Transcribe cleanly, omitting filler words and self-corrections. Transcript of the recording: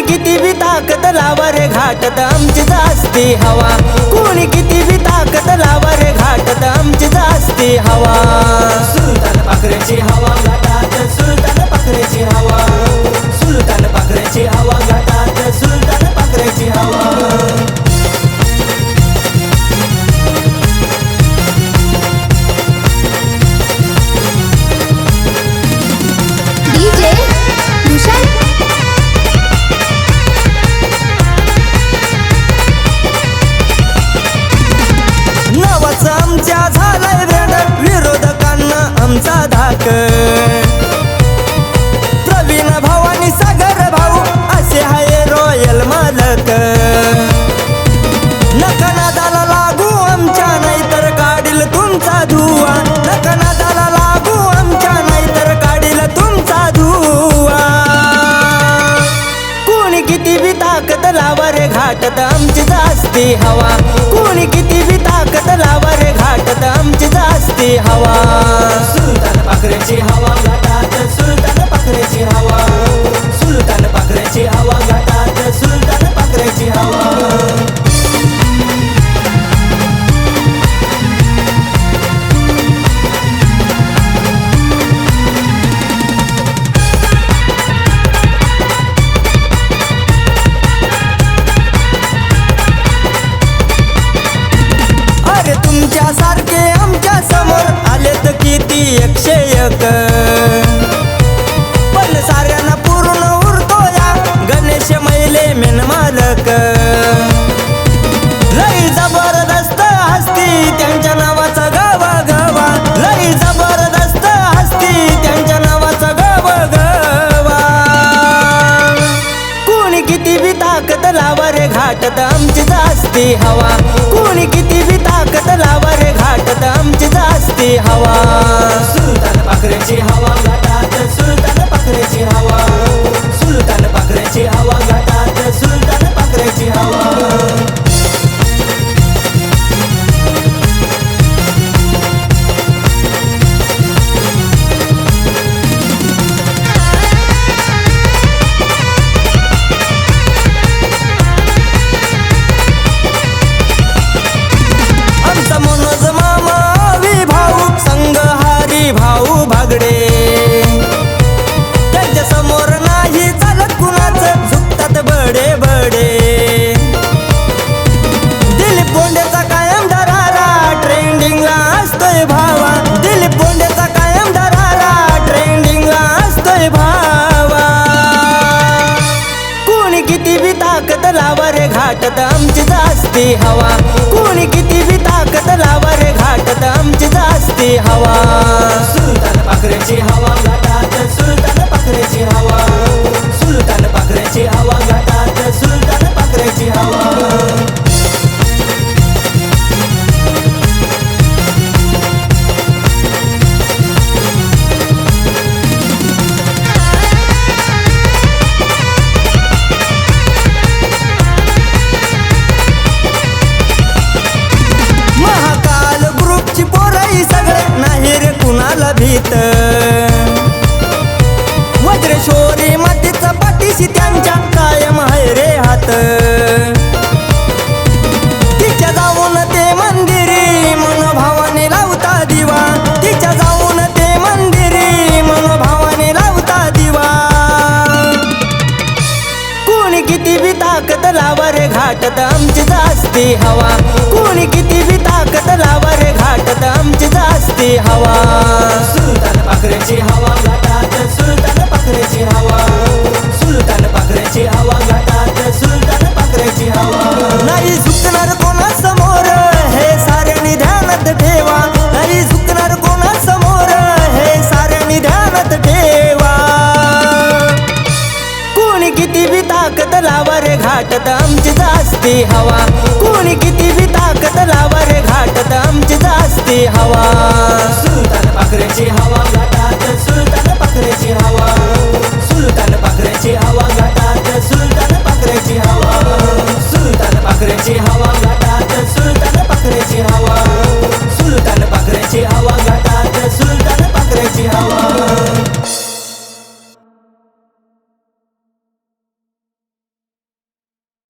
किती बी ताकद लावा रे घाटत आमची जास्ती हवा, कोणी किती बी ताकद लावा रे घाटत आमची जास्ती हवा। सुलतान पाखरेची हवा घाटात, सुलतान पाखरेची हवा, सुलतान पाखरेची हवा घाटात, सुलतान पाखरेची हवा। DJ भूषण नावाचं आमच्या झालाय वेड, विरोधकांना आमचा धाक। प्रवीण भाऊ आणि सागर भाऊ असे हाय रॉयल मालक। नका नादाला लागू आमच्या नाहीतर काढील तुमचा धुवा, नका नादाला लागू आमच्या नाहीतर काढील तुमचा धुवा। कोणी किती बी ताकद लावा रे घाटत आमची जास्ती हवा, कोणी किती बी ताकद लावा रे घाटत आमची जास्ती हवा। सुलतान पाखरेची हवा घाटात, सुलतान पाखरेची हवा, सुलतान पाखरेची हवा घाटात, सुलतान पाखरेची हवा। अरे तुमच्या सारखे आमच्या समोर आलेत किती 101, पण साऱ्यांना पूर्ण उरतो या गणेश मैले मेन मालक। लई जबरदस्त हस्ती त्यांच्या नावाचा गावा गावा, लई जबरदस्त हस्ती त्यांच्या नावाचा गावा गावा। कोणी किती बी ताकद लावा रे घाटत आमची जास्ती हवा, कोणी किती बी ताकद लावा रे घाटत आमची जास्ती हवा। सुलतान पाखरेची हवा घाटात, सुलतान पाखरेची हवा, सुलतान पाखरेची हवा घाटात, सुलतान पाखरेची हवा। आमचा मनोज मामा विभाऊ संघहारी भाऊ भागडे, त्यांच्या समोर नाही चालत कुणाचं, झुकतात बडे बडे। दिलीप बोंडेचा कायम दरारा ट्रेंडिंगला असतोय भावा, दिलीप बोंडेचा कायम दरारा ट्रेंडिंगला असतोय भावा। कोणी किती बी ताकद लावा रे घाटत आमची जास्ती हवा, कोणी किती बी ताकद लावा रे घाटत आमची जास्ती हवा। सुलतान पाखरेची हवा घाटात, सुलतान पाखरेची हवा, सुलतान पाखरेची हवा घाटात, सुलतान पाखरेची हवा। महाकाल ग्रुपची पोरही सगळे नाही रे कुणाला भीत, वज्रेश्वरी मातीचा पाठीशी त्यांच्या कायम आहे रे हात। तिच्या जाऊन ते मंदिरी मनोभावाने लावता दिवा, तिच्या जाऊन ते मंदिरी मनोभावाने लावता दिवा। कोणी किती बी ताकद लावा रे घाटत आमची जास्ती हवा, कोणी किती बी ताकद लावा रे घाटत आमची जास्ती हवा। सुलतान पाखरेची हवा घाटात, सुलतान पाखरेची हवा, सुलतान पाखरेची हवा घाटात, सुलतान पाखरेची हवा। नाही झुकणार कोणासमोर हे साऱ्यांनी ध्यानात ठेवा, नाही झुकणार कोणासमोर हे साऱ्यांनी ध्यानात ठेवा। कोणी किती बी ताकद लावा रे घाटत आमची जास्ती हवा, कोणी किती बी ताकद लावा रे घाटत आमची जास्ती हवा। सुलतान पाखरेची हवा